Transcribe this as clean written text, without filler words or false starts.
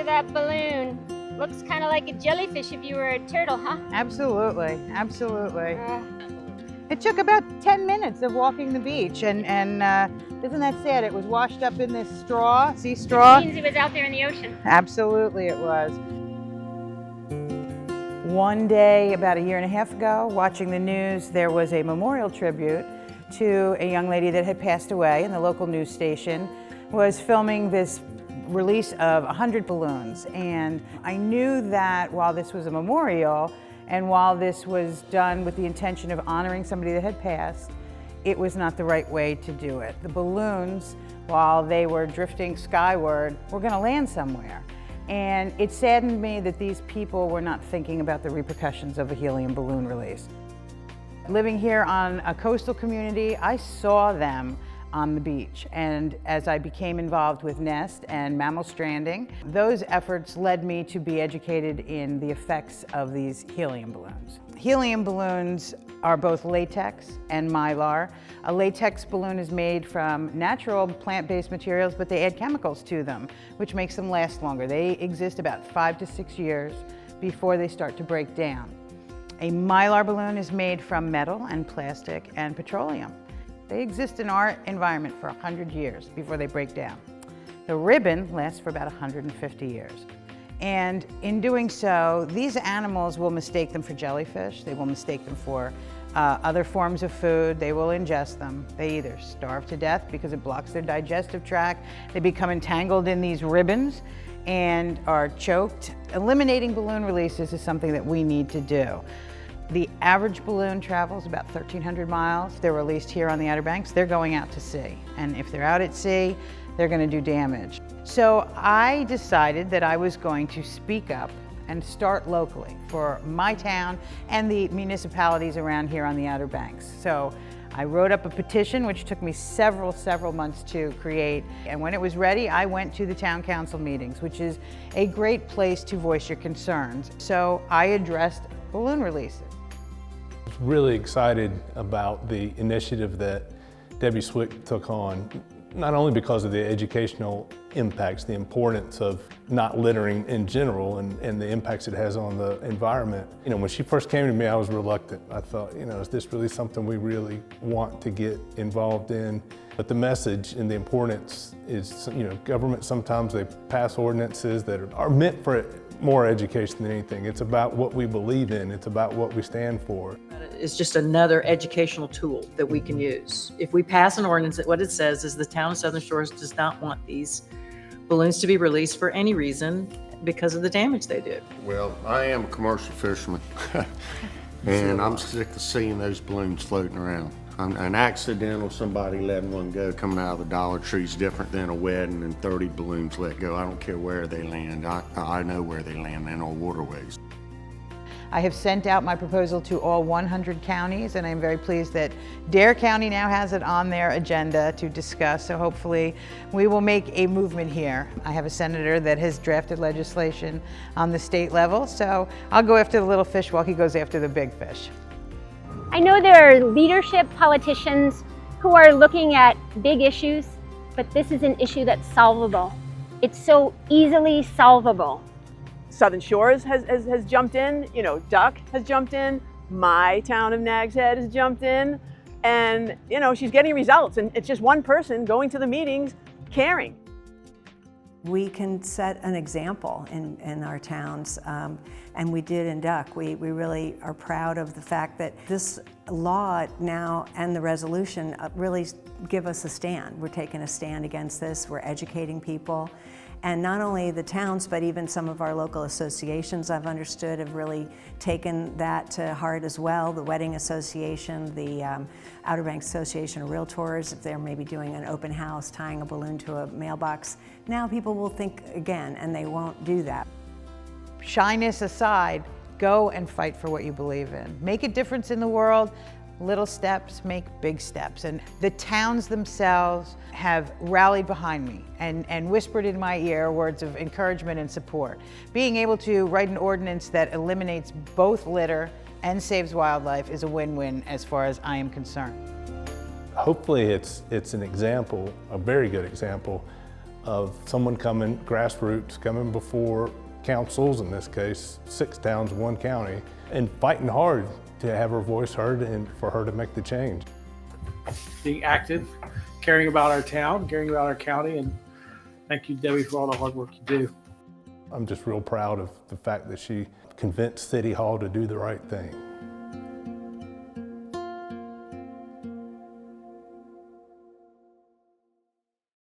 that balloon. Looks kind of like a jellyfish if you were a turtle, huh? Absolutely, absolutely. It took about 10 minutes of walking the beach, and isn't that sad? It was washed up in this straw, sea straw. It means it was out there in the ocean. Absolutely it was. One day, about a year and a half ago, watching the news, there was a memorial tribute to a young lady that had passed away, and the local news station was filming this release of 100 balloons. And I knew that while this was a memorial, and while this was done with the intention of honoring somebody that had passed, it was not the right way to do it. The balloons, while they were drifting skyward, were going to land somewhere. And it saddened me that these people were not thinking about the repercussions of a helium balloon release. Living here on a coastal community, I saw them on the beach. And as I became involved with NEST and mammal stranding, those efforts led me to be educated in the effects of these helium balloons. Helium balloons are both latex and mylar. A latex balloon is made from natural plant-based materials, but they add chemicals to them, which makes them last longer. They exist about 5 to 6 years before they start to break down. A mylar balloon is made from metal and plastic and petroleum. They exist in our environment for 100 years before they break down. The ribbon lasts for about 150 years. And in doing so, these animals will mistake them for jellyfish. They will mistake them for other forms of food. They will ingest them. They either starve to death because it blocks their digestive tract. They become entangled in these ribbons and are choked. Eliminating balloon releases is something that we need to do. The average balloon travels about 1,300 miles. They're released here on the Outer Banks. They're going out to sea. And if they're out at sea, they're going to do damage. So I decided that I was going to speak up and start locally for my town and the municipalities around here on the Outer Banks. So I wrote up a petition, which took me several months to create. And when it was ready, I went to the town council meetings, which is a great place to voice your concerns. So I addressed balloon releases. I was really excited about the initiative that Debbie Swick took on, not only because of the educational impacts, the importance of not littering in general and the impacts it has on the environment. You know, when she first came to me, I was reluctant. I thought, you know, is this really something we really want to get involved in? But the message and the importance is, you know, government sometimes they pass ordinances that are meant for more education than anything. It's about what we believe in. It's about what we stand for. It's just another educational tool that we can use. If we pass an ordinance, what it says is the town of Southern Shores does not want these balloons to be released for any reason because of the damage they do. Well, I am a commercial fisherman and I'm sick of seeing those balloons floating around. An accidental somebody letting one go coming out of the Dollar Tree is different than a wedding and 30 balloons let go. I don't care where they land. I know where they land in all waterways. I have sent out my proposal to all 100 counties, and I'm very pleased that Dare County now has it on their agenda to discuss, so hopefully we will make a movement here. I have a senator that has drafted legislation on the state level, so I'll go after the little fish while he goes after the big fish. I know there are leadership politicians who are looking at big issues, but this is an issue that's solvable. It's so easily solvable. Southern Shores has jumped in, you know, Duck has jumped in, my town of Nags Head has jumped in, and, you know, she's getting results, and it's just one person going to the meetings, caring. We can set an example in our towns, and we did in Duck. We really are proud of the fact that this law now and the resolution really give us a stand. We're taking a stand against this, we're educating people. And not only the towns, but even some of our local associations, I've understood, have really taken that to heart as well. The Wedding Association, the Outer Banks Association of Realtors, if they're maybe doing an open house, tying a balloon to a mailbox, now people will think again, and they won't do that. Shyness aside, go and fight for what you believe in. Make a difference in the world. Little steps make big steps. And the towns themselves have rallied behind me and whispered in my ear words of encouragement and support. Being able to write an ordinance that eliminates both litter and saves wildlife is a win-win as far as I am concerned. Hopefully it's an example, a very good example, of someone coming, grassroots, coming before councils, in this case, 6 towns, 1 county, and fighting hard to have her voice heard and for her to make the change. Being active, caring about our town, caring about our county, and thank you, Debbie, for all the hard work you do. I'm just real proud of the fact that she convinced City Hall to do the right thing.